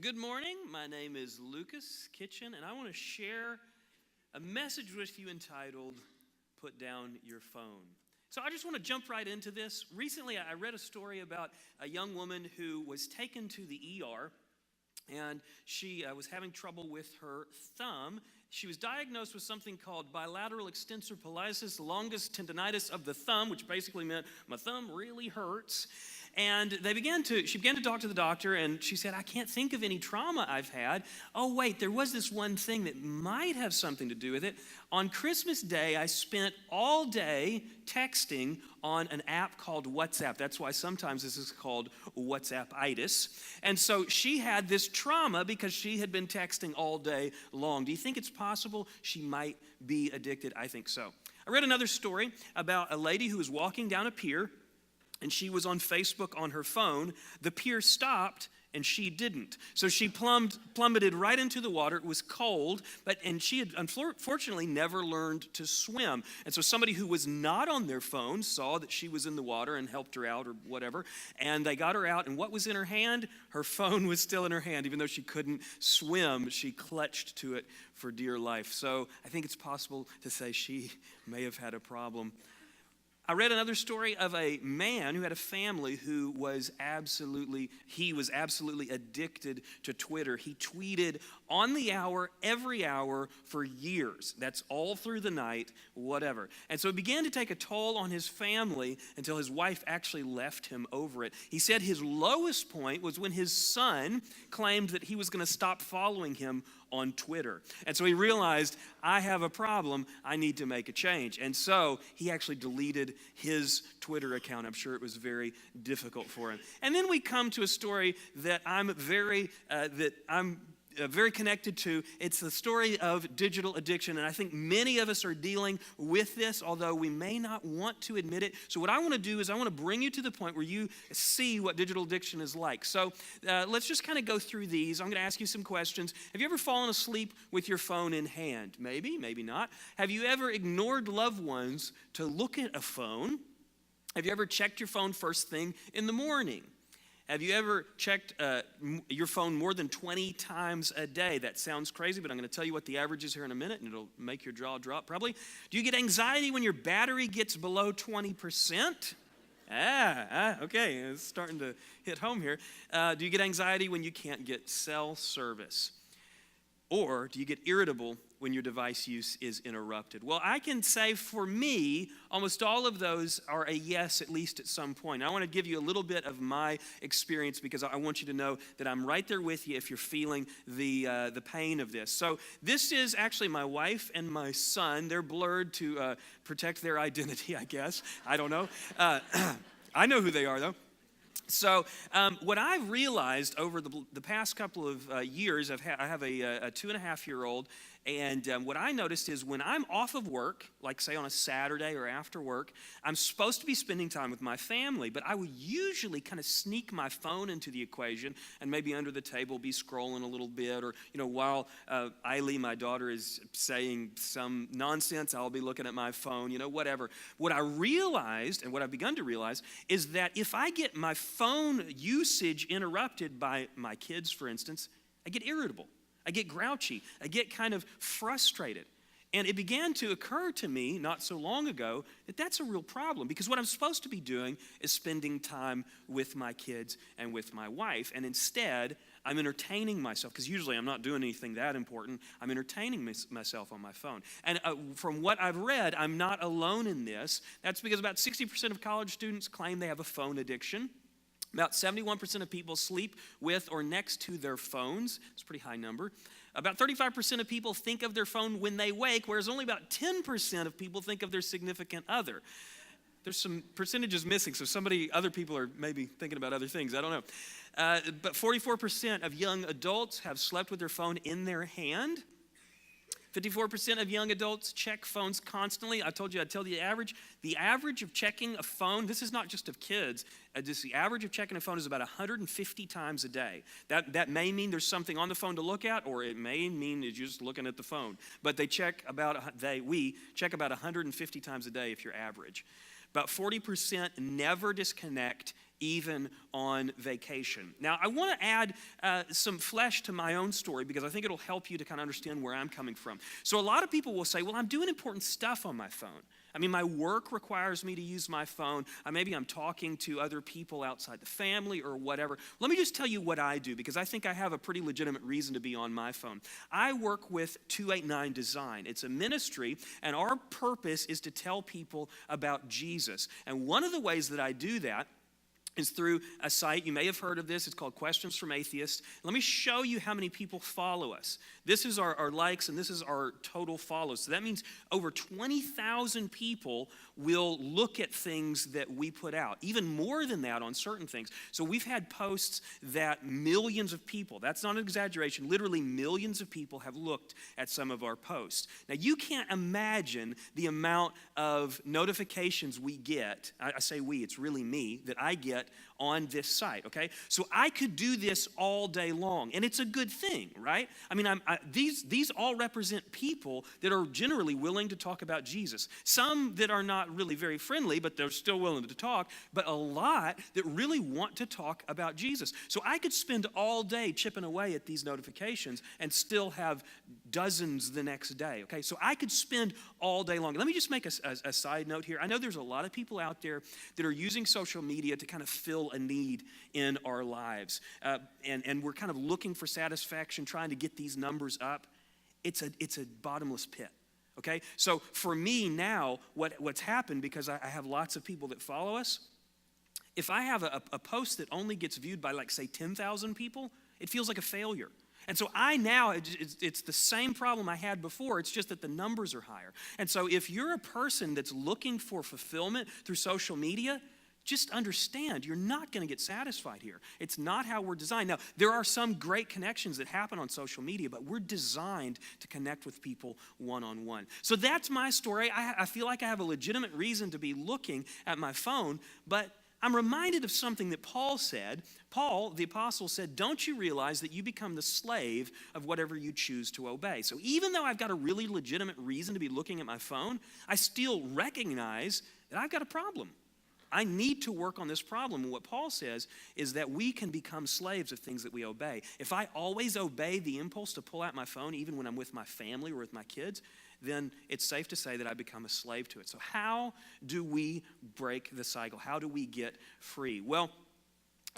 Well, good morning. My name is Lucas Kitchen, and I want to share a message with you entitled, Put Down Your Phone. So I just want to jump right into this. Recently, I read a story about a young woman who was taken to the ER, and she was having trouble with her thumb. She was diagnosed with something called bilateral extensor pollicis, longus tendinitis of the thumb, which basically meant my thumb really hurts. And she began to talk to the doctor, and she said, I can't think of any trauma I've had. Oh, wait, there was this one thing that might have something to do with it. On Christmas Day, I spent all day texting on an app called WhatsApp. That's why sometimes this is called WhatsApp-itis. And so she had this trauma because she had been texting all day long. Do you think it's possible she might be addicted? I think so. I read another story about a lady who was walking down a pier, and she was on Facebook on her phone. The pier stopped, and she didn't. So she plummeted right into the water. It was cold, and she had unfortunately never learned to swim. And so somebody who was not on their phone saw that she was in the water and helped her out or whatever. And they got her out, and what was in her hand? Her phone was still in her hand. Even though she couldn't swim, she clutched to it for dear life. So I think it's possible to say she may have had a problem. I read another story of a man who had a family who was absolutely addicted to Twitter. He tweeted on the hour, every hour for years. That's all through the night, whatever. And so it began to take a toll on his family until his wife actually left him over it. He said his lowest point was when his son claimed that he was going to stop following him on Twitter. And so he realized, I have a problem, I need to make a change. And so he actually deleted his Twitter account. I'm sure it was very difficult for him. And then we come to a story that I'm very connected to. It's the story of digital addiction, and I think many of us are dealing with this, although we may not want to admit it. So what I want to do is I want to bring you to the point where you see what digital addiction is like. So let's just kind of go through these. I'm going to ask you some questions. Have you ever fallen asleep with your phone in hand? Maybe, maybe not. Have you ever ignored loved ones to look at a phone? Have you ever checked your phone first thing in the morning? Have you ever checked your phone more than 20 times a day? That sounds crazy, but I'm going to tell you what the average is here in a minute, and it'll make your jaw drop probably. Do you get anxiety when your battery gets below 20%? Okay, it's starting to hit home here. Do you get anxiety when you can't get cell service? Or do you get irritable when your device use is interrupted? Well, I can say for me, almost all of those are a yes, at least at some point. I want to give you a little bit of my experience because I want you to know that I'm right there with you if you're feeling the pain of this. So this is actually my wife and my son. They're blurred to protect their identity, I guess. I don't know. I know who they are, though. So what I've realized over the past couple of years, I have a 2.5-year-old, and what I noticed is when I'm off of work, like say on a Saturday or after work, I'm supposed to be spending time with my family, but I would usually kind of sneak my phone into the equation and maybe under the table be scrolling a little bit, or while Eileen, my daughter, is saying some nonsense, I'll be looking at my phone, whatever. What I realized, and what I've begun to realize, is that if I get my phone usage interrupted by my kids, for instance, I get irritable. I get grouchy. I get kind of frustrated. And it began to occur to me not so long ago that that's a real problem, because what I'm supposed to be doing is spending time with my kids and with my wife. And instead, I'm entertaining myself, because usually I'm not doing anything that important. I'm entertaining myself on my phone. And from what I've read, I'm not alone in this. That's because about 60% of college students claim they have a phone addiction. About 71% of people sleep with or next to their phones. It's a pretty high number. About 35% of people think of their phone when they wake, whereas only about 10% of people think of their significant other. There's some percentages missing, so other people are maybe thinking about other things. I don't know. But 44% of young adults have slept with their phone in their hand. 54% of young adults check phones constantly. I told you I'd tell you the average. The average of checking a phone, this is not just of kids, just the average of checking a phone is about 150 times a day. That may mean there's something on the phone to look at, or it may mean you're just looking at the phone. But we check about 150 times a day if you're average. About 40% never disconnect even on vacation. Now, I want to add some flesh to my own story because I think it'll help you to kind of understand where I'm coming from. So a lot of people will say, well, I'm doing important stuff on my phone. I mean, my work requires me to use my phone. Maybe I'm talking to other people outside the family or whatever. Let me just tell you what I do because I think I have a pretty legitimate reason to be on my phone. I work with 289 Design. It's a ministry, and our purpose is to tell people about Jesus. And one of the ways that I do that is through a site. You may have heard of this. It's called Questions from Atheists. Let me show you how many people follow us. This is our likes, and this is our total follows. So that means over 20,000 people will look at things that we put out, even more than that on certain things. So we've had posts that millions of people, that's not an exaggeration, literally millions of people have looked at some of our posts. Now, you can't imagine the amount of notifications we get. I say we, it's really me, that I get on this site, okay? So I could do this all day long, and it's a good thing, right? I mean, these all represent people that are generally willing to talk about Jesus. Some that are not really very friendly, but they're still willing to talk, but a lot that really want to talk about Jesus. So I could spend all day chipping away at these notifications and still have dozens the next day, okay? So I could spend all day long. Let me just make a side note here. I know there's a lot of people out there that are using social media to kind of fill a need in our lives. And we're kind of looking for satisfaction, trying to get these numbers up. It's a bottomless pit. Okay? So for me now, what's happened, because I have lots of people that follow us, if I have a post that only gets viewed by, like, say, 10,000 people, it feels like a failure. And so it's the same problem I had before. It's just that the numbers are higher. And so if you're a person that's looking for fulfillment through social media, just understand you're not going to get satisfied here. It's not how we're designed. Now, there are some great connections that happen on social media, but we're designed to connect with people one-on-one. So that's my story. I feel like I have a legitimate reason to be looking at my phone, but I'm reminded of something that Paul said. Paul, the apostle, said, don't you realize that you become the slave of whatever you choose to obey? So even though I've got a really legitimate reason to be looking at my phone, I still recognize that I've got a problem. I need to work on this problem. And what Paul says is that we can become slaves of things that we obey. If I always obey the impulse to pull out my phone, even when I'm with my family or with my kids, then it's safe to say that I become a slave to it. So how do we break the cycle? How do we get free? Well,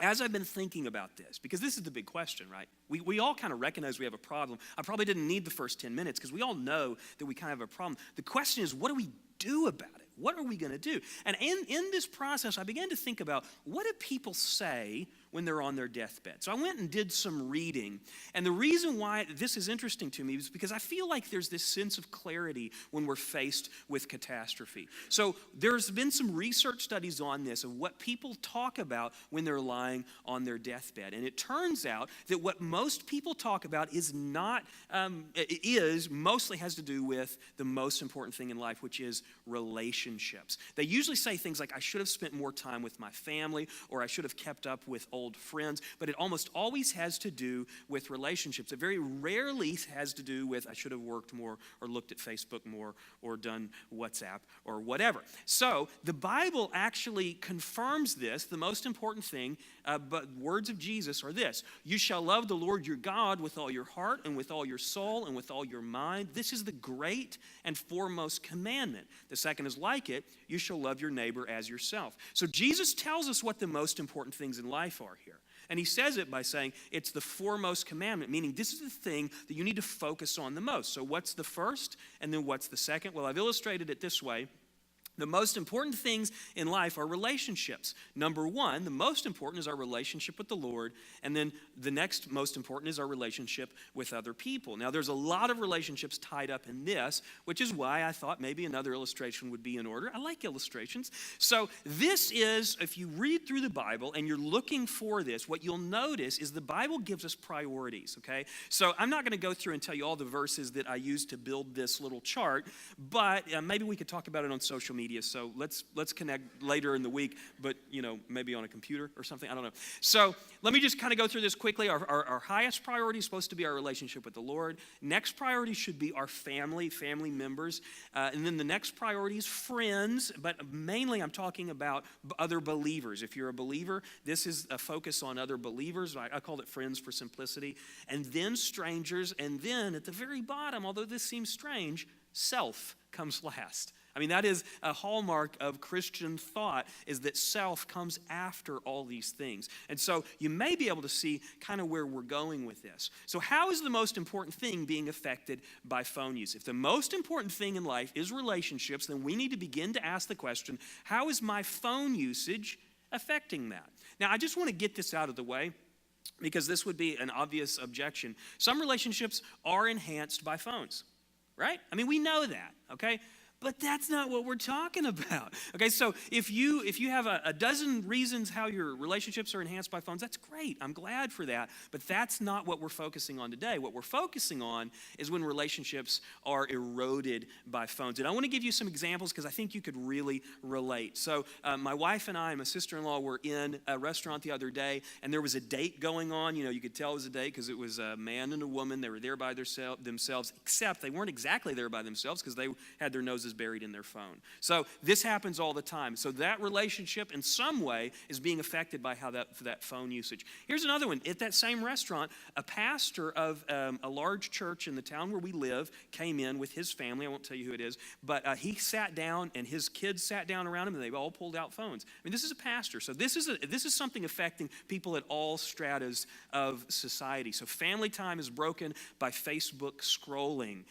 as I've been thinking about this, because this is the big question, right? We all kind of recognize we have a problem. I probably didn't need the first 10 minutes because we all know that we kind of have a problem. The question is, what do we do about it? What are we going to do? And in this process, I began to think about, what do people say when they're on their deathbed? So I went and did some reading. And the reason why this is interesting to me is because I feel like there's this sense of clarity when we're faced with catastrophe. So there's been some research studies on this, of what people talk about when they're lying on their deathbed. And it turns out that what most people talk about mostly has to do with the most important thing in life, which is relationships. They usually say things like, I should have spent more time with my family, or I should have kept up with old friends, but it almost always has to do with relationships. It very rarely has to do with, I should have worked more, or looked at Facebook more, or done WhatsApp, or whatever. So the Bible actually confirms this. The most important thing, but words of Jesus are this: you shall love the Lord your God with all your heart, and with all your soul, and with all your mind. This is the great and foremost commandment. The second is like it: you shall love your neighbor as yourself. So Jesus tells us what the most important things in life are here. And he says it by saying it's the foremost commandment, meaning this is the thing that you need to focus on the most. So what's the first, and then what's the second? Well, I've illustrated it this way. The most important things in life are relationships. Number one, the most important is our relationship with the Lord, and then the next most important is our relationship with other people. Now, there's a lot of relationships tied up in this, which is why I thought maybe another illustration would be in order. I like illustrations. So this is, if you read through the Bible and you're looking for this, what you'll notice is the Bible gives us priorities, okay? So I'm not going to go through and tell you all the verses that I used to build this little chart, but maybe we could talk about it on social media media, so let's connect later in the week, but maybe on a computer or something, I don't know. So let me just kind of go through this quickly. Our highest priority is supposed to be our relationship with the Lord. Next priority should be our family members. And then the next priority is friends, but mainly I'm talking about other believers. If you're a believer, this is a focus on other believers. I call it friends for simplicity. And then strangers, and then at the very bottom, although this seems strange, self comes last. I mean, that is a hallmark of Christian thought, is that self comes after all these things. And so you may be able to see kind of where we're going with this. So how is the most important thing being affected by phone use? If the most important thing in life is relationships, then we need to begin to ask the question, how is my phone usage affecting that? Now, I just want to get this out of the way, because this would be an obvious objection. Some relationships are enhanced by phones, right? I mean, we know that, okay? But that's not what we're talking about. Okay, so if you have a dozen reasons how your relationships are enhanced by phones, that's great. I'm glad for that. But that's not what we're focusing on today. What we're focusing on is when relationships are eroded by phones. And I want to give you some examples because I think you could really relate. So my wife and I and my sister-in-law were in a restaurant the other day, and there was a date going on. You could tell it was a date because it was a man and a woman. They were there by themselves, except they weren't exactly there by themselves because they had their noses buried in their phone. So this happens all the time. So that relationship in some way is being affected by how that phone usage. Here's another one. At that same restaurant, a pastor of a large church in the town where we live came in with his family. I won't tell you who it is, but he sat down and his kids sat down around him and they all pulled out phones. I mean, this is a pastor. So this is something affecting people at all stratas of society. So family time is broken by Facebook scrolling.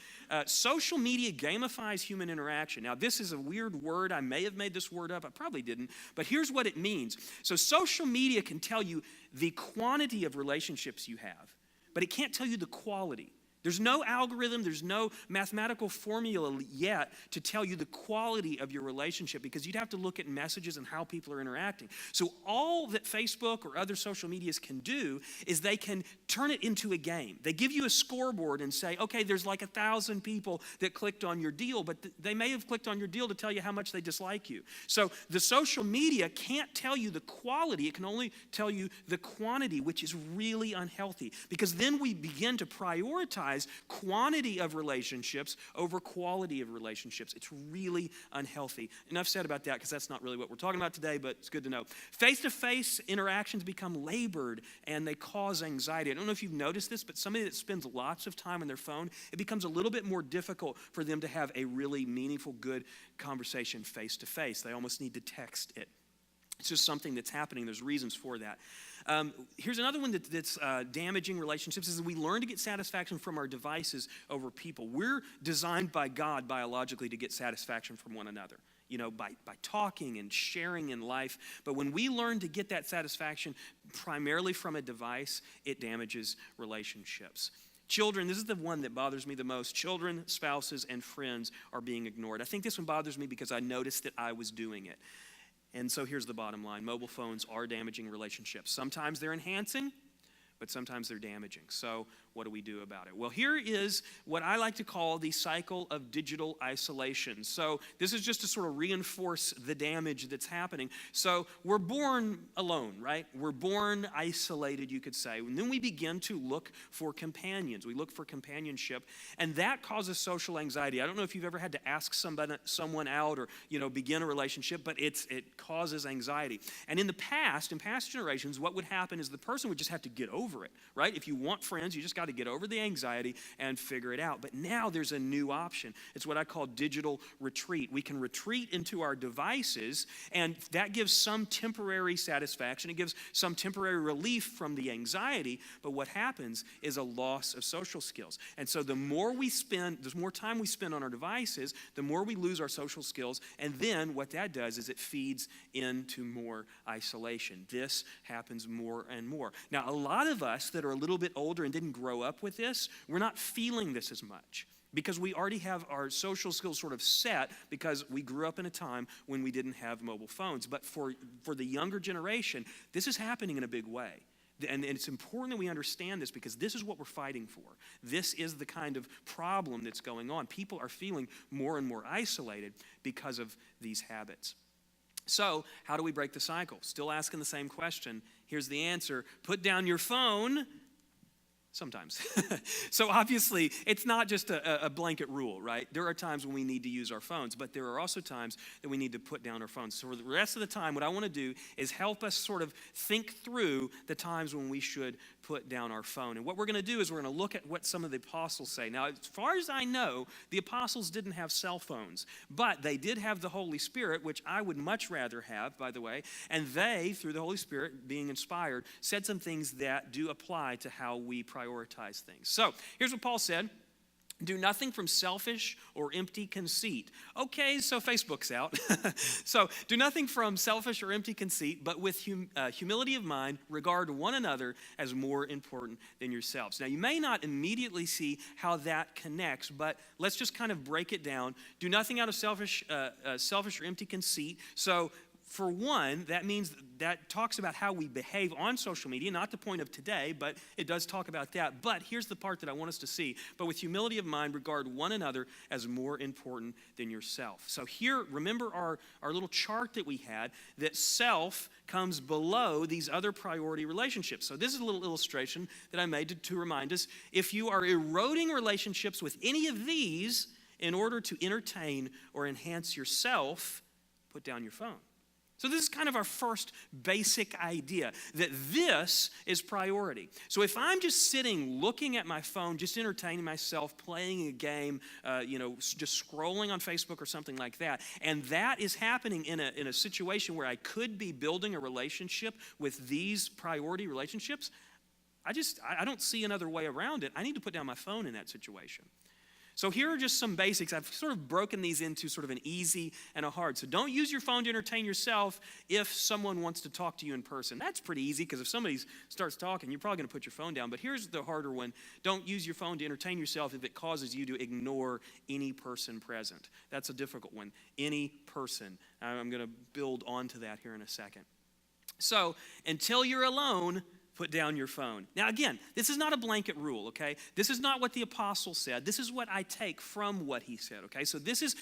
Social media gamifies human interaction. Now, this is a weird word. I may have made this word up. I probably didn't. But here's what it means. So social media can tell you the quantity of relationships you have, but it can't tell you the quality. There's no algorithm, there's no mathematical formula yet to tell you the quality of your relationship, because you'd have to look at messages and how people are interacting. So all that Facebook or other social medias can do is they can turn it into a game. They give you a scoreboard and say, okay, there's like 1,000 people that clicked on your deal, but they may have clicked on your deal to tell you how much they dislike you. So the social media can't tell you the quality, it can only tell you the quantity, which is really unhealthy, because then we begin to prioritize quantity of relationships over quality of relationships. It's really unhealthy. Enough said about that, because that's not really what we're talking about today, but it's good to know. Face-to-face interactions become labored and they cause anxiety. I don't know if you've noticed this, but somebody that spends lots of time on their phone, it becomes a little bit more difficult for them to have a really meaningful, good conversation face-to-face. They almost need to text it. It's just something that's happening. There's reasons for that. Here's another one that's damaging relationships, is that we learn to get satisfaction from our devices over people. We're designed by God biologically to get satisfaction from one another, by talking and sharing in life. But when we learn to get that satisfaction primarily from a device, it damages relationships. Children, this is the one that bothers me the most. Children, spouses, and friends are being ignored. I think this one bothers me because I noticed that I was doing it. And so here's the bottom line. Mobile phones are damaging relationships. Sometimes they're enhancing, but sometimes they're damaging. So what do we do about it? Well, here is what I like to call the cycle of digital isolation. So this is just to sort of reinforce the damage that's happening. So we're born alone, right? We're born isolated, you could say. And then we begin to look for companions. We look for companionship, and that causes social anxiety. I don't know if you've ever had to ask someone out or, begin a relationship, but it causes anxiety. And in past generations, what would happen is the person would just have to get over it, right? If you want friends, you just got to get over the anxiety and figure it out. But now there's a new option. It's what I call digital retreat. We can retreat into our devices, and that gives some temporary satisfaction. It gives some temporary relief from the anxiety, but what happens is a loss of social skills. And so the more time we spend on our devices, the more we lose our social skills, and then what that does is it feeds into more isolation. This happens more and more. Now, a lot of us that are a little bit older and didn't grow up with this, we're not feeling this as much, because we already have our social skills sort of set, because we grew up in a time when we didn't have mobile phones. But for the younger generation, this is happening in a big way. and it's important that we understand this because this is what we're fighting for. This is the kind of problem that's going on. People are feeling more and more isolated because of these habits. So, how do we break the cycle? Still asking the same question. Here's the answer. Put down your phone. Sometimes. So obviously, it's not just a blanket rule, right? There are times when we need to use our phones, but there are also times that we need to put down our phones. So for the rest of the time, what I want to do is help us sort of think through the times when we should put down our phone. And what we're going to do is we're going to look at what some of the apostles say. Now, as far as I know, the apostles didn't have cell phones, but they did have the Holy Spirit, which I would much rather have, by the way. And they, through the Holy Spirit being inspired, said some things that do apply to how we prioritize things. So here's what Paul said. Do nothing from selfish or empty conceit. Okay, so Facebook's out. So do nothing from selfish or empty conceit, but with humility of mind, regard one another as more important than yourselves. Now, you may not immediately see how that connects, but let's just kind of break it down. Do nothing out of selfish or empty conceit. So for one, that means that talks about how we behave on social media, not the point of today, but it does talk about that. But here's the part that I want us to see. But with humility of mind, regard one another as more important than yourself. So here, remember our little chart that we had, that self comes below these other priority relationships. So this is a little illustration that I made to remind us. If you are eroding relationships with any of these in order to entertain or enhance yourself, put down your phone. So this is kind of our first basic idea, that this is priority. So if I'm just sitting looking at my phone, just entertaining myself, playing a game, just scrolling on Facebook or something like that, and that is happening in a situation where I could be building a relationship with these priority relationships, I don't see another way around it. I need to put down my phone in that situation. So here are just some basics. I've sort of broken these into sort of an easy and a hard. So don't use your phone to entertain yourself if someone wants to talk to you in person. That's pretty easy because if somebody starts talking, you're probably going to put your phone down. But here's the harder one. Don't use your phone to entertain yourself if it causes you to ignore any person present. That's a difficult one. Any person. I'm going to build onto that here in a second. So until you're alone, put down your phone. Now again, this is not a blanket rule, okay? This is not what the apostle said. This is what I take from what he said, okay? So this is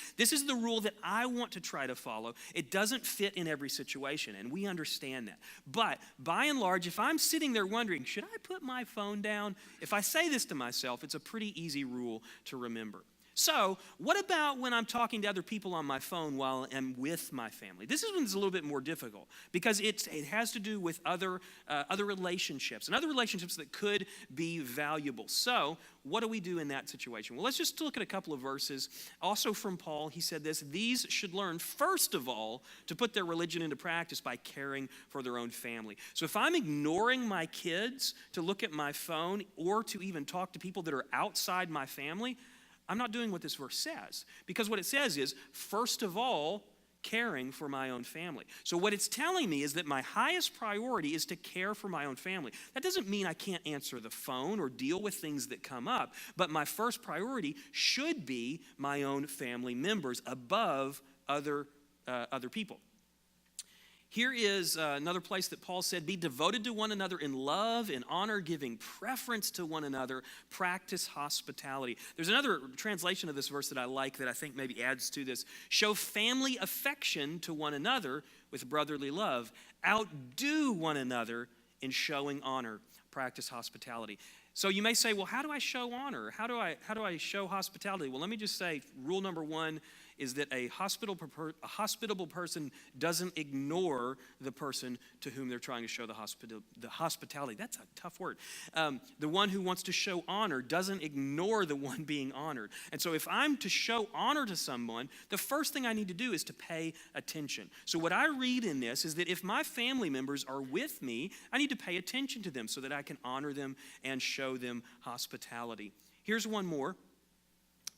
the rule that I want to try to follow. It doesn't fit in every situation, and we understand that. But by and large, if I'm sitting there wondering, should I put my phone down? If I say this to myself, it's a pretty easy rule to remember. So, what about when I'm talking to other people on my phone while I'm with my family? This is when it's a little bit more difficult because it has to do with other relationships and other relationships that could be valuable. So, what do we do in that situation? Well, let's just look at a couple of verses. Also from Paul, he said this, these should learn first of all to put their religion into practice by caring for their own family. So if I'm ignoring my kids to look at my phone or to even talk to people that are outside my family, I'm not doing what this verse says, because what it says is, first of all, caring for my own family. So what it's telling me is that my highest priority is to care for my own family. That doesn't mean I can't answer the phone or deal with things that come up, but my first priority should be my own family members above other people. Here is another place that Paul said, be devoted to one another in love and honor, giving preference to one another, practice hospitality. There's another translation of this verse that I like that I think maybe adds to this. Show family affection to one another with brotherly love. Outdo one another in showing honor, practice hospitality. So you may say, well, how do I show honor? How do I show hospitality? Well, let me just say, rule number one is that a hospitable person doesn't ignore the person to whom they're trying to show the hospitality. That's a tough word. The one who wants to show honor doesn't ignore the one being honored. And so if I'm to show honor to someone, the first thing I need to do is to pay attention. So what I read in this is that if my family members are with me, I need to pay attention to them so that I can honor them and show them hospitality. Here's one more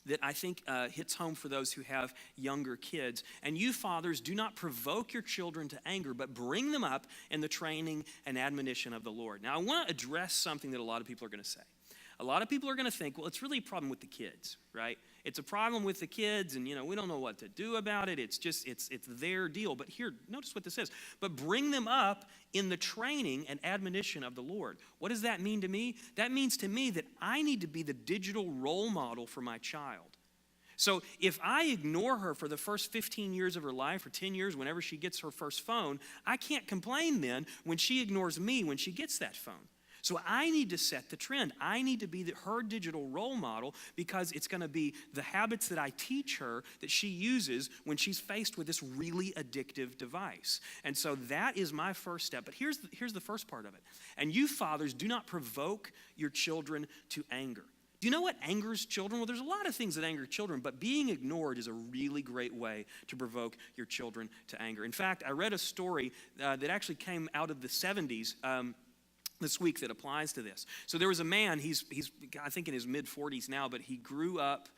that I think hits home for those who have younger kids. And you fathers, do not provoke your children to anger, but bring them up in the training and admonition of the Lord. Now, I want to address something that a lot of people are going to say. A lot of people are going to think, well, it's really a problem with the kids, right? It's a problem with the kids, and we don't know what to do about it. It's just, it's their deal. But here, notice what this says. But bring them up in the training and admonition of the Lord. What does that mean to me? That means to me that I need to be the digital role model for my child. So if I ignore her for the first 15 years of her life or 10 years, whenever she gets her first phone, I can't complain then when she ignores me when she gets that phone. So I need to set the trend. I need to be her digital role model because it's going to be the habits that I teach her that she uses when she's faced with this really addictive device. And so that is my first step. But here's the first part of it. And you fathers, do not provoke your children to anger. Do you know what angers children? Well, there's a lot of things that anger children, but being ignored is a really great way to provoke your children to anger. In fact, I read a story that actually came out of the 70s this week that applies to this. So there was a man, he's I think in his mid-40s now, but he grew up.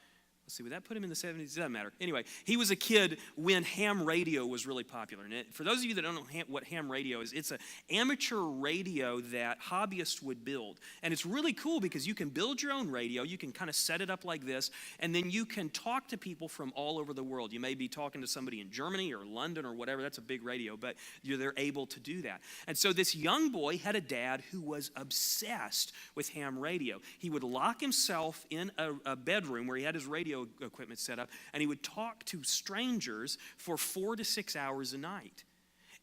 Let's see, would that put him in the 70s? It doesn't matter. Anyway, he was a kid when ham radio was really popular. And for those of you that don't know what ham radio is, it's an amateur radio that hobbyists would build. And it's really cool because you can build your own radio. You can kind of set it up like this, and then you can talk to people from all over the world. You may be talking to somebody in Germany or London or whatever. That's a big radio, but they're able to do that. And so this young boy had a dad who was obsessed with ham radio. He would lock himself in a bedroom where he had his radio equipment set up, and he would talk to strangers for 4 to 6 hours a night.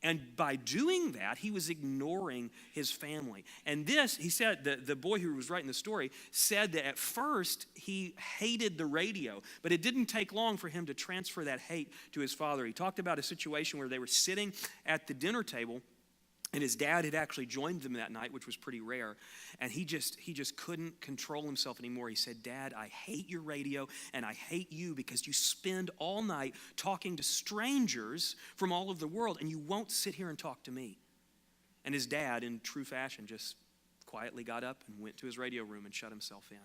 And by doing that, he was ignoring his family. And this, he said, the boy who was writing the story said that at first he hated the radio, but it didn't take long for him to transfer that hate to his father. He talked about a situation where they were sitting at the dinner table, and his dad had actually joined them that night, which was pretty rare. And he just couldn't control himself anymore. He said, "Dad, I hate your radio, and I hate you because you spend all night talking to strangers from all over the world, and you won't sit here and talk to me." And his dad, in true fashion, just quietly got up and went to his radio room and shut himself in.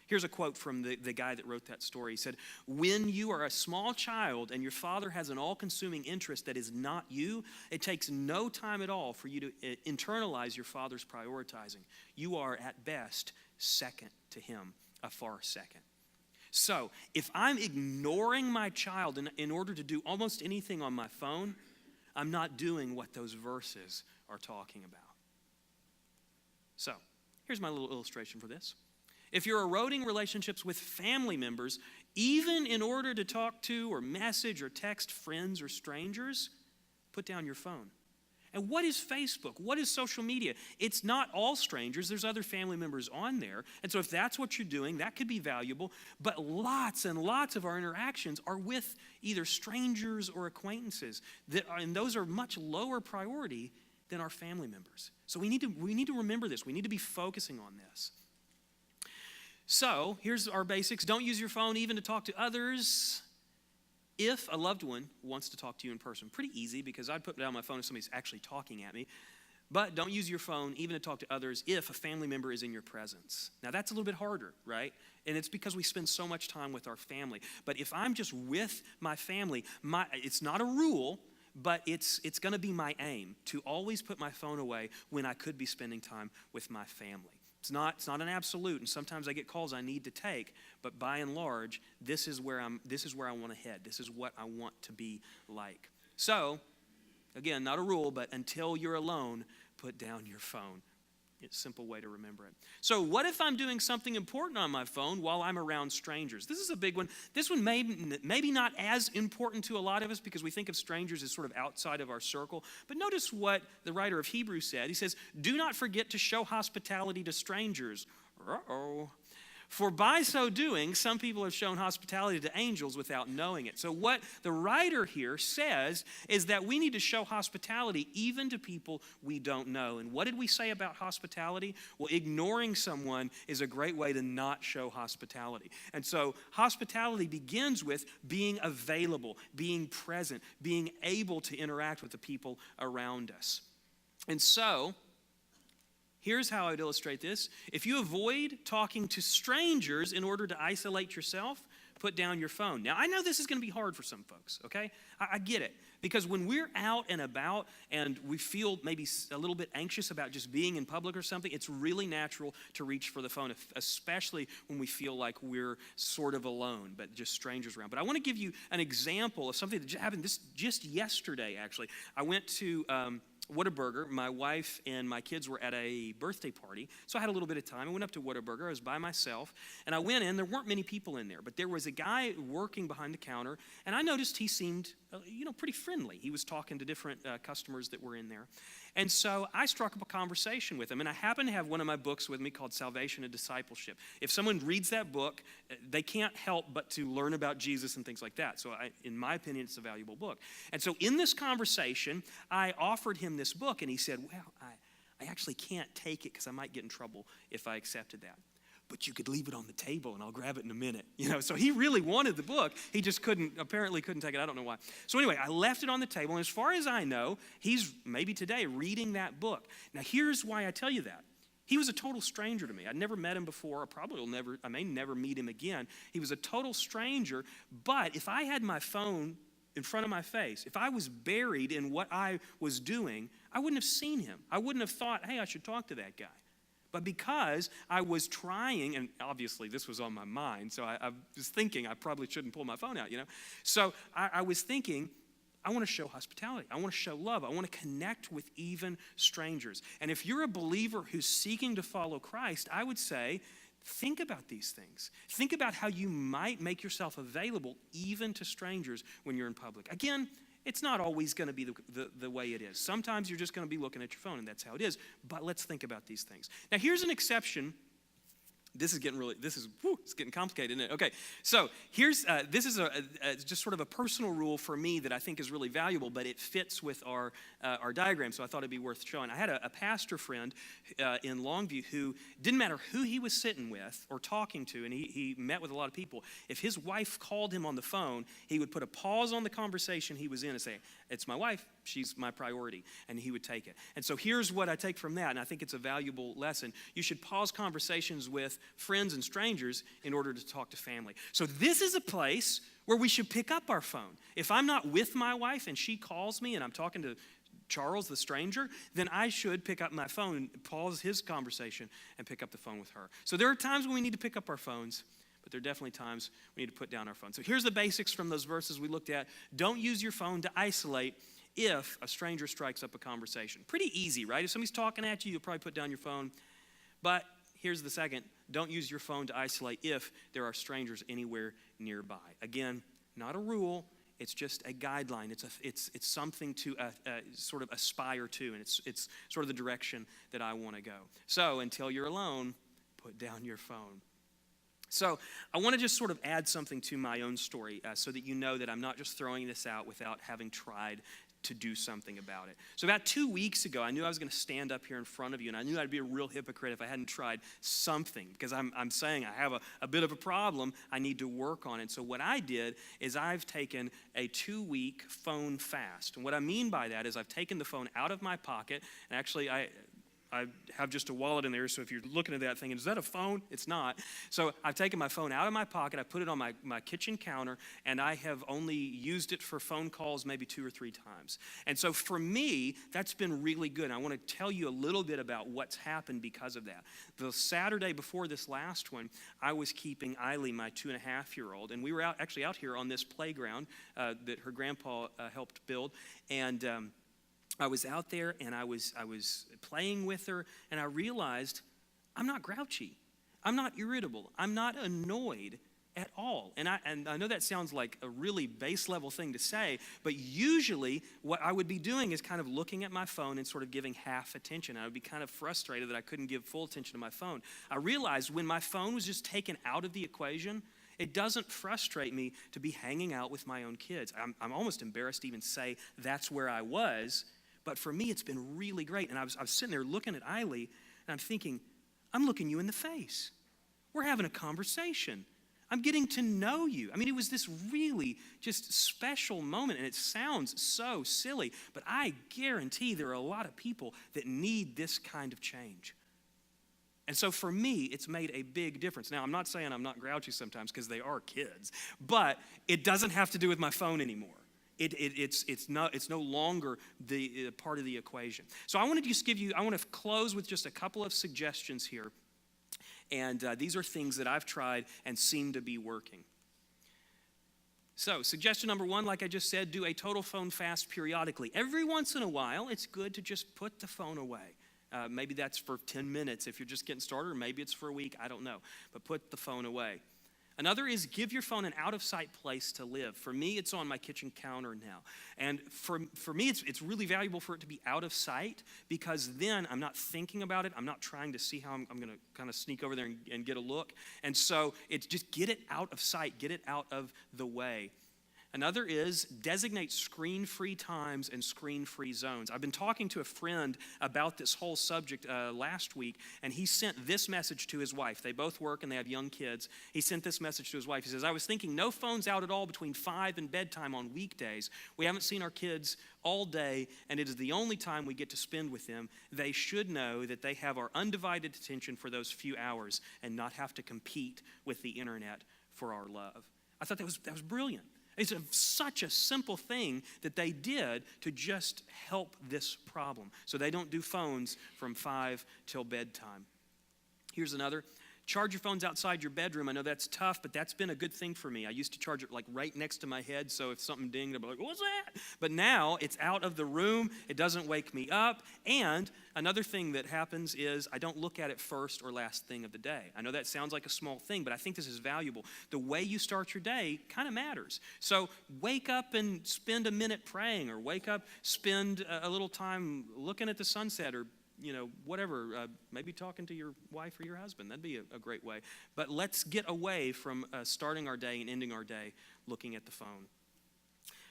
Here's a quote from the guy that wrote that story. He said, "When you are a small child and your father has an all-consuming interest that is not you, it takes no time at all for you to internalize your father's prioritizing. You are, at best, second to him, a far second." So, if I'm ignoring my child in order to do almost anything on my phone, I'm not doing what those verses are talking about. So, here's my little illustration for this. If you're eroding relationships with family members, even in order to talk to or message or text friends or strangers, put down your phone. And what is Facebook? What is social media? It's not all strangers. There's other family members on there. And so if that's what you're doing, that could be valuable. But lots and lots of our interactions are with either strangers or acquaintances, and those are much lower priority than our family members. So we need to remember this. We need to be focusing on this. So, here's our basics. Don't use your phone even to talk to others if a loved one wants to talk to you in person. Pretty easy because I'd put down my phone if somebody's actually talking at me. But don't use your phone even to talk to others if a family member is in your presence. Now, that's a little bit harder, right? And it's because we spend so much time with our family. But if I'm just with my family, it's not a rule, but it's going to be my aim to always put my phone away when I could be spending time with my family. It's not an absolute, and sometimes I get calls I need to take, but by and large, this is where I want to head. This is what I want to be like. So, again, not a rule, but until you're alone, put down your phone. It's a simple way to remember it. So what if I'm doing something important on my phone while I'm around strangers? This is a big one. This one maybe not as important to a lot of us because we think of strangers as sort of outside of our circle. But notice what the writer of Hebrews said. He says, "Do not forget to show hospitality to strangers." Uh-oh. "For by so doing, some people have shown hospitality to angels without knowing it." So what the writer here says is that we need to show hospitality even to people we don't know. And what did we say about hospitality? Well, ignoring someone is a great way to not show hospitality. And so hospitality begins with being available, being present, being able to interact with the people around us. And so here's how I'd illustrate this. If you avoid talking to strangers in order to isolate yourself, put down your phone. Now, I know this is going to be hard for some folks, okay? I get it. Because when we're out and about and we feel maybe a little bit anxious about just being in public or something, it's really natural to reach for the phone, especially when we feel like we're sort of alone, but just strangers around. But I want to give you an example of something that happened just yesterday, actually. I went to Whataburger. My wife and my kids were at a birthday party, so I had a little bit of time. I went up to Whataburger. I was by myself, and I went in. There weren't many people in there, but there was a guy working behind the counter, and I noticed he seemed, pretty friendly. He was talking to different customers that were in there, and so I struck up a conversation with him, and I happen to have one of my books with me called Salvation and Discipleship. If someone reads that book, they can't help but to learn about Jesus and things like that. So in my opinion, it's a valuable book. And so in this conversation, I offered him this book, and he said, well, I actually can't take it because I might get in trouble if I accepted that. But you could leave it on the table and I'll grab it in a minute. So he really wanted the book. He just apparently couldn't take it. I don't know why. So anyway, I left it on the table, and as far as I know, he's maybe today reading that book. Now here's why I tell you that. He was a total stranger to me. I'd never met him before. I may never meet him again. He was a total stranger, but if I had my phone in front of my face, if I was buried in what I was doing, I wouldn't have seen him. I wouldn't have thought, hey, I should talk to that guy. But because I was trying, and obviously this was on my mind, so I was thinking I probably shouldn't pull my phone out, So I was thinking, I want to show hospitality. I want to show love. I want to connect with even strangers. And if you're a believer who's seeking to follow Christ, I would say, think about these things. Think about how you might make yourself available even to strangers when you're in public. Again, it's not always going to be the way it is. Sometimes you're just going to be looking at your phone, and that's how it is. But let's think about these things. Now, here's an exception. It's getting complicated, isn't it? Okay, so this is just sort of a personal rule for me that I think is really valuable, but it fits with our diagram, so I thought it'd be worth showing. I had a pastor friend in Longview who didn't matter who he was sitting with or talking to, and he met with a lot of people. If his wife called him on the phone, he would put a pause on the conversation he was in and say, it's my wife, she's my priority, and he would take it. And so here's what I take from that, and I think it's a valuable lesson. You should pause conversations with friends and strangers in order to talk to family. So this is a place where we should pick up our phone. If I'm not with my wife and she calls me and I'm talking to Charles, the stranger, then I should pick up my phone and pause his conversation and pick up the phone with her. So there are times when we need to pick up our phones, but there are definitely times we need to put down our phone. So here's the basics from those verses we looked at. Don't use your phone to isolate if a stranger strikes up a conversation. Pretty easy, right? If somebody's talking at you, you'll probably put down your phone. But here's the second. Don't use your phone to isolate if there are strangers anywhere nearby. Again, not a rule. It's just a guideline. It's something to sort of aspire to, and it's sort of the direction that I want to go. So until you're alone, put down your phone. So I want to just sort of add something to my own story so that you know that I'm not just throwing this out without having tried to do something about it. So about 2 weeks ago, I knew I was going to stand up here in front of you, and I knew I'd be a real hypocrite if I hadn't tried something, because I'm saying I have a bit of a problem I need to work on. And so what I did is I've taken a 2-week phone fast. And what I mean by that is I've taken the phone out of my pocket, and actually I have just a wallet in there, so if you're looking at that thinking, is that a phone? It's not. So I've taken my phone out of my pocket, I put it on my kitchen counter, and I have only used it for phone calls maybe 2 or 3 times. And so for me, that's been really good. And I want to tell you a little bit about what's happened because of that. The Saturday before this last one, I was keeping Eiley, my 2.5-year-old, and we were out here on this playground that her grandpa helped build, and I was out there and I was playing with her, and I realized I'm not grouchy. I'm not irritable. I'm not annoyed at all. And I know that sounds like a really base level thing to say, but usually what I would be doing is kind of looking at my phone and sort of giving half attention. I would be kind of frustrated that I couldn't give full attention to my phone. I realized when my phone was just taken out of the equation, it doesn't frustrate me to be hanging out with my own kids. I'm almost embarrassed to even say that's where I was. But for me, it's been really great. And I was sitting there looking at Eiley, and I'm thinking, I'm looking you in the face. We're having a conversation. I'm getting to know you. I mean, it was this really just special moment, and it sounds so silly, but I guarantee there are a lot of people that need this kind of change. And so for me, it's made a big difference. Now, I'm not saying I'm not grouchy sometimes because they are kids, but it doesn't have to do with my phone anymore. It's no longer the part of the equation. So I want to just I want to close with just a couple of suggestions here. And these are things that I've tried and seem to be working. So suggestion number one, like I just said, do a total phone fast periodically. Every once in a while, it's good to just put the phone away. Maybe that's for 10 minutes if you're just getting started, or maybe it's for a week, I don't know. But put the phone away. Another is give your phone an out-of-sight place to live. For me, it's on my kitchen counter now. And for me, it's really valuable for it to be out of sight because then I'm not thinking about it. I'm not trying to see how I'm going to kind of sneak over there and get a look. And so it's just get it out of sight, get it out of the way. Another is designate screen-free times and screen-free zones. I've been talking to a friend about this whole subject last week, and he sent this message to his wife. They both work and they have young kids. He sent this message to his wife. He says, I was thinking no phones out at all between 5 and bedtime on weekdays. We haven't seen our kids all day, and it is the only time we get to spend with them. They should know that they have our undivided attention for those few hours and not have to compete with the internet for our love. I thought that was brilliant. It's such a simple thing that they did to just help this problem. So they don't do phones from 5 till bedtime. Here's another. Charge your phones outside your bedroom. I know that's tough, but that's been a good thing for me. I used to charge it like right next to my head, so if something dinged, I'd be like, what's that? But now it's out of the room. It doesn't wake me up. And another thing that happens is I don't look at it first or last thing of the day. I know that sounds like a small thing, but I think this is valuable. The way you start your day kind of matters. So wake up and spend a minute praying, or wake up, spend a little time looking at the sunset, or whatever, maybe talking to your wife or your husband. That'd be a great way. But let's get away from starting our day and ending our day looking at the phone.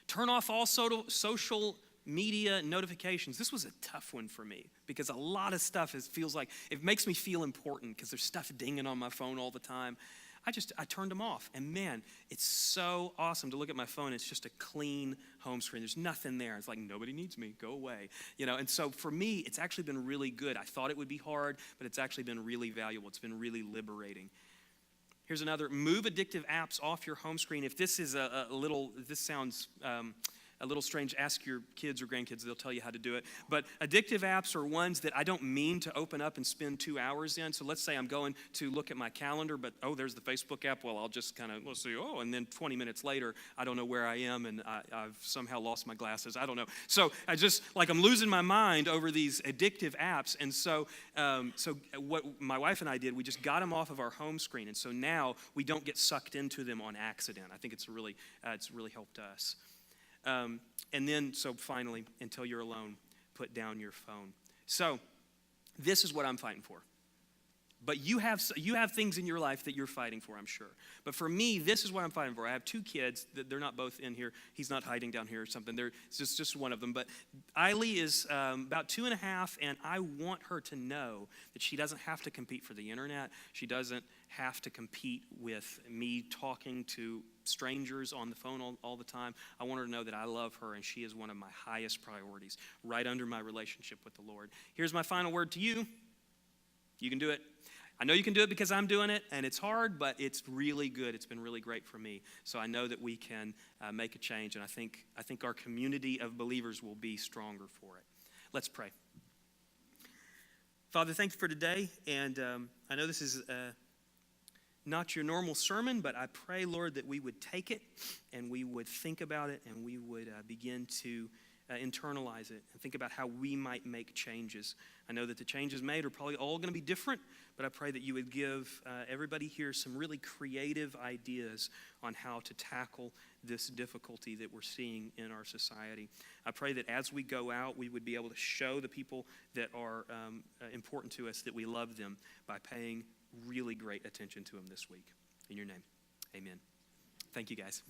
Turn off all social media notifications. This was a tough one for me because a lot of stuff feels like, it makes me feel important because there's stuff dinging on my phone all the time. I turned them off, and man, it's so awesome to look at my phone. It's just a clean home screen. There's nothing there. It's like, nobody needs me, go away. And so for me, it's actually been really good. I thought it would be hard, but it's actually been really valuable. It's been really liberating. Here's another, move addictive apps off your home screen. If this is this sounds a little strange, ask your kids or grandkids, they'll tell you how to do it. But addictive apps are ones that I don't mean to open up and spend 2 hours in. So let's say I'm going to look at my calendar, but there's the Facebook app. Well, I'll just kind of, let's see, and then 20 minutes later, I don't know where I am, and I've somehow lost my glasses. I don't know. So I'm losing my mind over these addictive apps. And so what my wife and I did, we just got them off of our home screen. And so now we don't get sucked into them on accident. I think it's really helped us. And then, so finally, until you're alone, put down your phone. So this is what I'm fighting for. But you have things in your life that you're fighting for, I'm sure. But for me, this is what I'm fighting for. I have 2 kids. They're not both in here. He's not hiding down here or something. It's just one of them. But Eiley is about 2.5, and I want her to know that she doesn't have to compete for the internet. She doesn't have to compete with me talking to strangers on the phone all the time. I want her to know that I love her, and she is one of my highest priorities, right under my relationship with the Lord. Here's my final word to you. You can do it. I know you can do it because I'm doing it, and it's hard, but it's really good. It's been really great for me. So I know that we can make a change, and I think our community of believers will be stronger for it. Let's pray. Father, thanks for today, and I know this is not your normal sermon, but I pray, Lord, that we would take it, and we would think about it, and we would begin to internalize it and think about how we might make changes. I know that the changes made are probably all going to be different, but I pray that you would give everybody here some really creative ideas on how to tackle this difficulty that we're seeing in our society. I pray that as we go out, we would be able to show the people that are important to us that we love them by paying really great attention to them this week. In your name, amen. Thank you, guys.